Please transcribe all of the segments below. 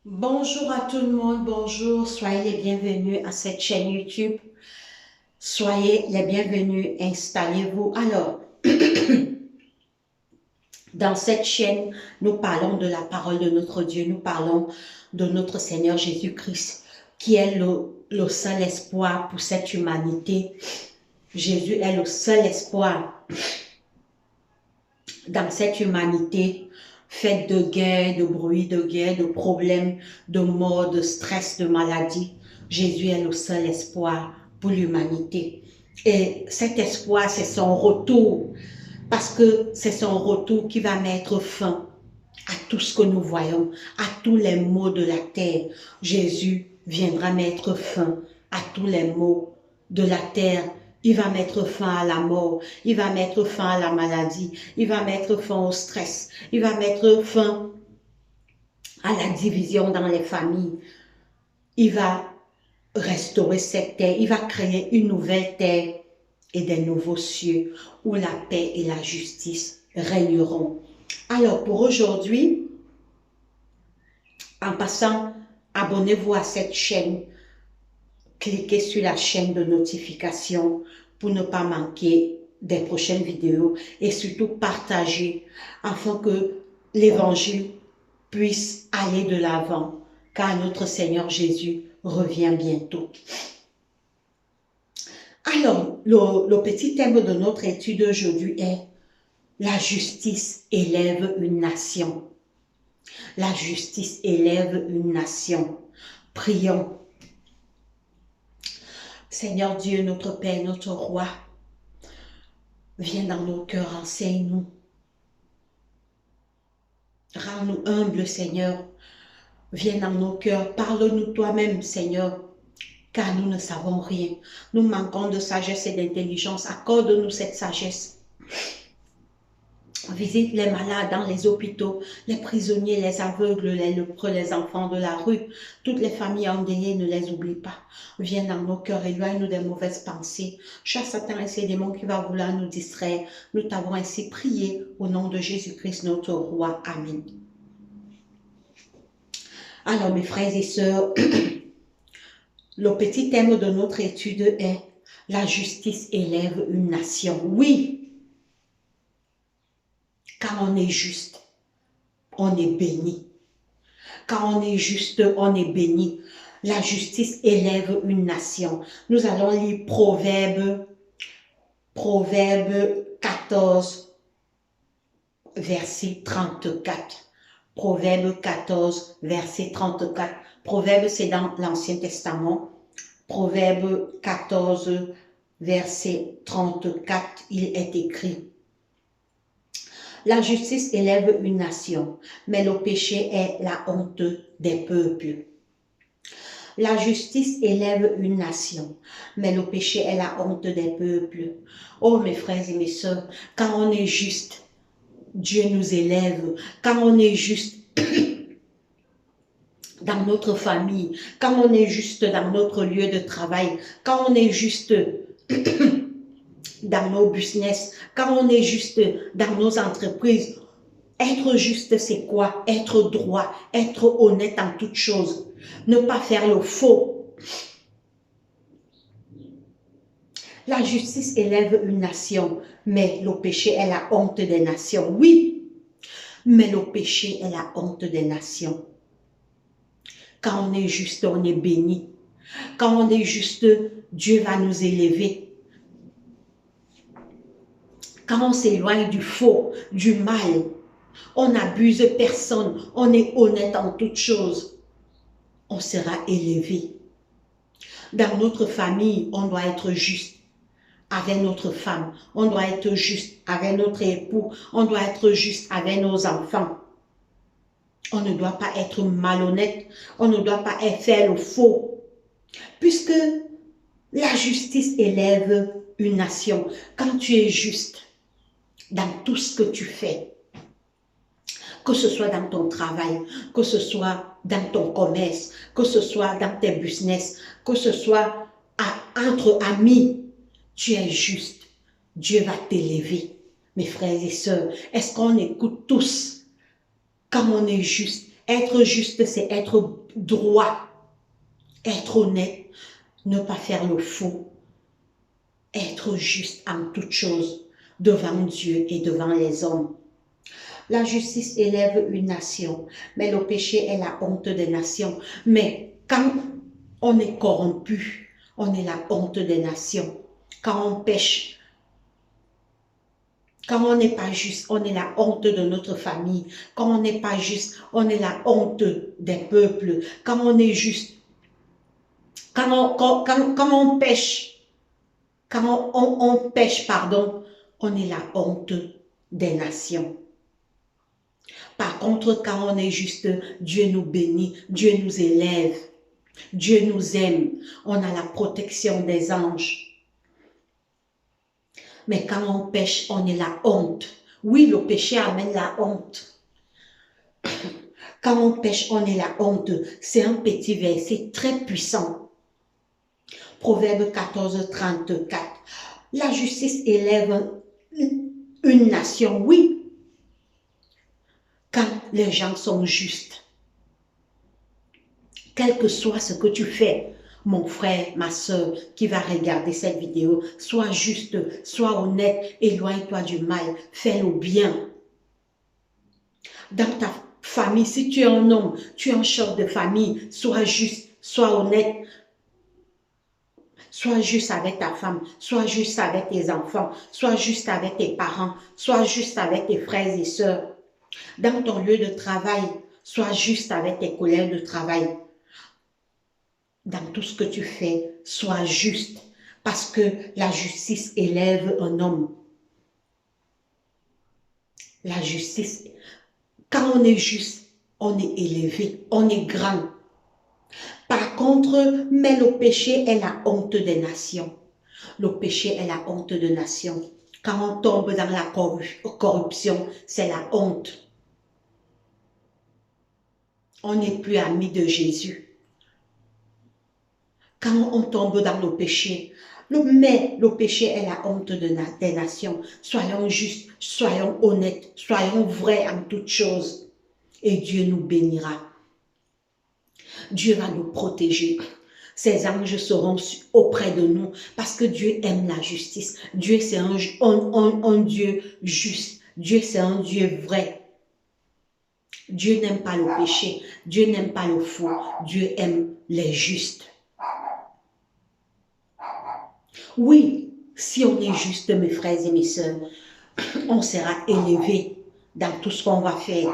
Bonjour à tout le monde, bonjour, soyez les bienvenus à cette chaîne YouTube. Soyez les bienvenus, installez-vous. Alors, dans cette chaîne, nous parlons de la parole de notre Dieu, nous parlons de notre Seigneur Jésus-Christ, qui est le seul espoir pour cette humanité. Jésus est le seul espoir dans cette humanité faite de guerre, de bruit, de guerre, de problèmes, de mort, de stress, de maladie. Jésus est le seul espoir pour l'humanité. Et cet espoir, c'est son retour, parce que c'est son retour qui va mettre fin à tout ce que nous voyons, à tous les maux de la terre. Jésus viendra mettre fin à tous les maux de la terre. Il va mettre fin à la mort, il va mettre fin à la maladie, il va mettre fin au stress, il va mettre fin à la division dans les familles. Il va restaurer cette terre, il va créer une nouvelle terre et des nouveaux cieux où la paix et la justice régneront. Alors pour aujourd'hui, en passant, abonnez-vous à cette chaîne, cliquez sur la chaîne de notification pour ne pas manquer des prochaines vidéos et surtout partagez afin que l'évangile puisse aller de l'avant car notre Seigneur Jésus revient bientôt. Alors, le petit thème de notre étude aujourd'hui est la justice élève une nation. La justice élève une nation. Prions. Seigneur Dieu, notre Père, notre Roi, viens dans nos cœurs, enseigne-nous. Rends-nous humbles, Seigneur. Viens dans nos cœurs, parle-nous toi-même, Seigneur, car nous ne savons rien. Nous manquons de sagesse et d'intelligence. Accorde-nous cette sagesse. Visite les malades dans les hôpitaux, les prisonniers, les aveugles, les lépreux, les enfants de la rue. Toutes les familles endeuillées, ne les oublie pas. Viens dans nos cœurs, éloigne-nous des mauvaises pensées. Chasse Satan et ses démons qui va vouloir nous distraire. Nous t'avons ainsi prié au nom de Jésus-Christ, notre Roi. Amen. Alors, mes frères et sœurs, le petit thème de notre étude est « La justice élève une nation ». Oui, quand on est juste, on est béni. Quand on est juste, on est béni. La justice élève une nation. Nous allons lire Proverbe 14, verset 34. Proverbe 14, verset 34. Proverbe, c'est dans l'Ancien Testament. Proverbe 14, verset 34, il est écrit: la justice élève une nation, mais le péché est la honte des peuples. La justice élève une nation, mais le péché est la honte des peuples. Oh mes frères et mes sœurs, quand on est juste, Dieu nous élève. Quand on est juste dans notre famille, quand on est juste dans notre lieu de travail, quand on est juste dans nos business, quand on est juste dans nos entreprises. Être juste, c'est quoi? Être droit, être honnête en toutes choses, ne pas faire le faux. La justice élève une nation, mais le péché est la honte des nations. Oui, mais le péché est la honte des nations. Quand on est juste, on est béni. Quand on est juste, Dieu va nous élever. Quand on s'éloigne du faux, du mal, on n'abuse personne, on est honnête en toutes choses, on sera élevé. Dans notre famille, on doit être juste avec notre femme, on doit être juste avec notre époux, on doit être juste avec nos enfants. On ne doit pas être malhonnête, on ne doit pas faire le faux, puisque la justice élève une nation. Quand tu es juste dans tout ce que tu fais, que ce soit dans ton travail, que ce soit dans ton commerce, que ce soit dans tes business, que ce soit entre amis, tu es juste. Dieu va t'élever. Mes frères et sœurs, est-ce qu'on écoute tous? Quand on est juste, Être juste, c'est être droit, être honnête, ne pas faire le faux, être juste en toutes choses, devant Dieu et devant les hommes. La justice élève une nation, mais le péché est la honte des nations. Mais quand on est corrompu, on est la honte des nations. Quand on pêche, quand on n'est pas juste, on est la honte de notre famille. Quand on n'est pas juste, on est la honte des peuples. Quand on est juste, quand on pêche, quand on pêche, pardon, on est la honte des nations. Par contre, quand on est juste, Dieu nous bénit, Dieu nous élève, Dieu nous aime, on a la protection des anges. Mais quand on pêche, on est la honte. Oui, le péché amène la honte. Quand on pêche, on est la honte. C'est un petit verset très puissant. Proverbe 14, 34. La justice élève une nation, oui, quand les gens sont justes. Quel que soit ce que tu fais, mon frère, ma soeur qui va regarder cette vidéo, sois juste, sois honnête, éloigne-toi du mal, fais le bien. Dans ta famille, si tu es un homme, tu es un chef de famille, sois juste, sois honnête. Sois juste avec ta femme, sois juste avec tes enfants, sois juste avec tes parents, sois juste avec tes frères et sœurs. Dans ton lieu de travail, sois juste avec tes collègues de travail. Dans tout ce que tu fais, sois juste, parce que la justice élève un homme. La justice, quand on est juste, on est élevé, on est grand. Par contre, mais le péché est la honte des nations. Le péché est la honte des nations. Quand on tombe dans la corruption, c'est la honte. On n'est plus amis de Jésus. Quand on tombe dans le péché, mais le péché est la honte des nations. Soyons justes, soyons honnêtes, soyons vrais en toutes choses. Et Dieu nous bénira. Dieu va nous protéger. Ses anges seront auprès de nous parce que Dieu aime la justice. Dieu, c'est un Dieu juste. Dieu, c'est un Dieu vrai. Dieu n'aime pas le péché. Dieu n'aime pas le faux. Dieu aime les justes. Oui, si on est juste, mes frères et mes sœurs, on sera élevé dans tout ce qu'on va faire.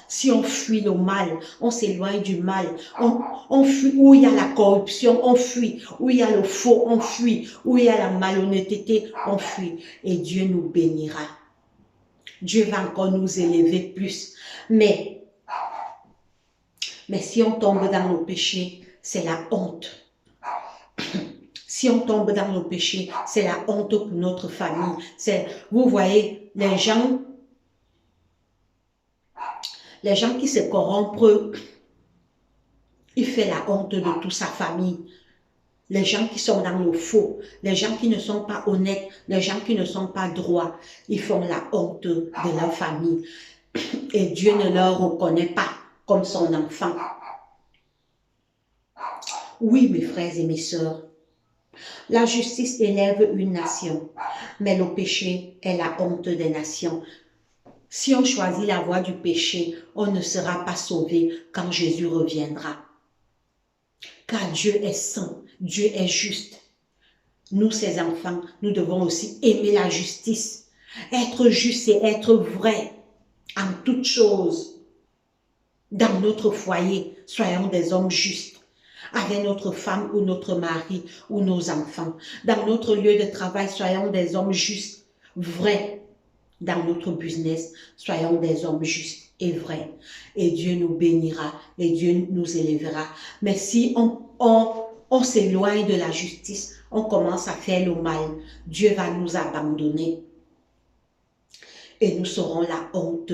Si on fuit le mal, on s'éloigne du mal, on fuit où il y a la corruption, on fuit, où il y a le faux, on fuit, où il y a la malhonnêteté, on fuit. Et Dieu nous bénira. Dieu va encore nous élever plus. Mais si on tombe dans le péché, c'est la honte. Si on tombe dans le péché, c'est la honte pour notre famille. Vous voyez, les gens qui se corrompent, il fait la honte de toute sa famille. Les gens qui sont dans le faux, les gens qui ne sont pas honnêtes, les gens qui ne sont pas droits, ils font la honte de leur famille. Et Dieu ne leur reconnaît pas comme son enfant. Oui, mes frères et mes sœurs, la justice élève une nation, mais le péché est la honte des nations. Si on choisit la voie du péché, on ne sera pas sauvé quand Jésus reviendra. Car Dieu est saint, Dieu est juste. Nous, ses enfants, nous devons aussi aimer la justice. Être juste et être vrai en toutes choses. Dans notre foyer, soyons des hommes justes. Avec notre femme ou notre mari ou nos enfants. Dans notre lieu de travail, soyons des hommes justes, vrais. Dans notre business, soyons des hommes justes et vrais. Et Dieu nous bénira et Dieu nous élèvera. Mais si on s'éloigne de la justice, on commence à faire le mal, Dieu va nous abandonner. Et nous serons la honte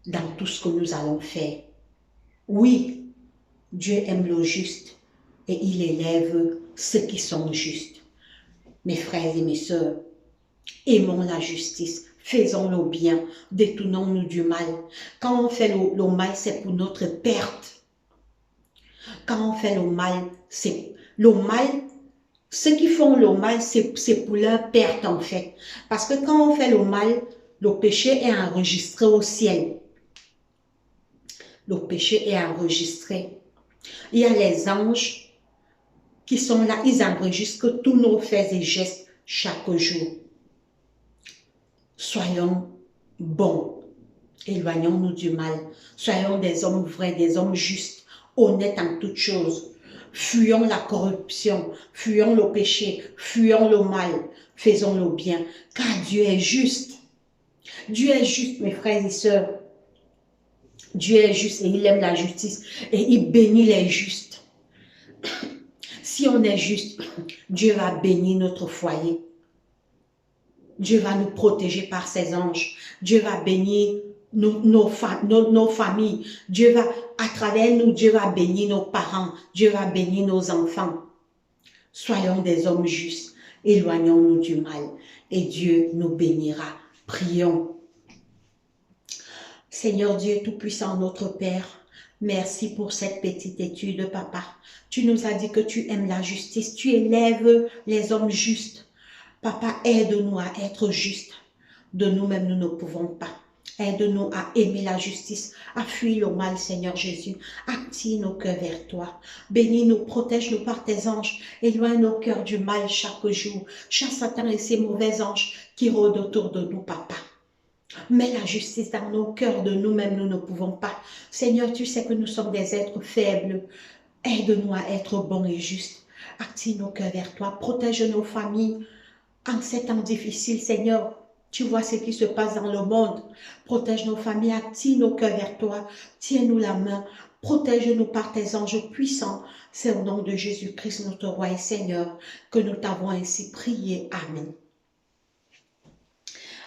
dans tout ce que nous allons faire. Oui, Dieu aime le juste et il élève ceux qui sont justes. Mes frères et mes sœurs, aimons la justice, Faisons le bien, détournons-nous du mal. Quand on fait le mal, c'est pour notre perte. Quand on fait le mal, c'est le mal. Ceux qui font le mal, c'est pour leur perte en fait. Parce que quand on fait le mal, le péché est enregistré au ciel. Le péché est enregistré. Il y a les anges qui sont là, ils enregistrent tous nos faits et gestes chaque jour. Soyons bons, éloignons-nous du mal. Soyons des hommes vrais, des hommes justes, honnêtes en toutes choses. Fuyons la corruption, fuyons le péché, fuyons le mal, faisons le bien, car Dieu est juste. Dieu est juste, mes frères et sœurs. Dieu est juste et il aime la justice et il bénit les justes. Si on est juste, Dieu va bénir notre foyer. Dieu va nous protéger par ses anges. Dieu va bénir nos familles. Dieu va, à travers nous, Dieu va bénir nos parents. Dieu va bénir nos enfants. Soyons des hommes justes. Éloignons-nous du mal. Et Dieu nous bénira. Prions. Seigneur Dieu Tout-Puissant, notre Père, merci pour cette petite étude, Papa. Tu nous as dit que tu aimes la justice. Tu élèves les hommes justes. Papa, aide-nous à être justes. De nous-mêmes, nous ne pouvons pas. Aide-nous à aimer la justice, à fuir le mal, Seigneur Jésus. Attire nos cœurs vers toi. Bénis-nous, protège-nous par tes anges. Éloigne nos cœurs du mal chaque jour. Chasse Satan et ses mauvais anges qui rôdent autour de nous, Papa. Mets la justice dans nos cœurs. De nous-mêmes, nous ne pouvons pas. Seigneur, tu sais que nous sommes des êtres faibles. Aide-nous à être bons et justes. Attire nos cœurs vers toi. Protège nos familles. En ces temps difficiles, Seigneur, tu vois ce qui se passe dans le monde. Protège nos familles, attire nos cœurs vers toi. Tiens-nous la main. Protège-nous par tes anges puissants. C'est au nom de Jésus-Christ, notre roi et Seigneur, que nous t'avons ainsi prié. Amen.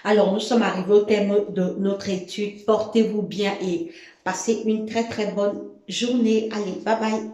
Alors, nous sommes arrivés au thème de notre étude. Portez-vous bien et passez une très très bonne journée. Allez, bye bye.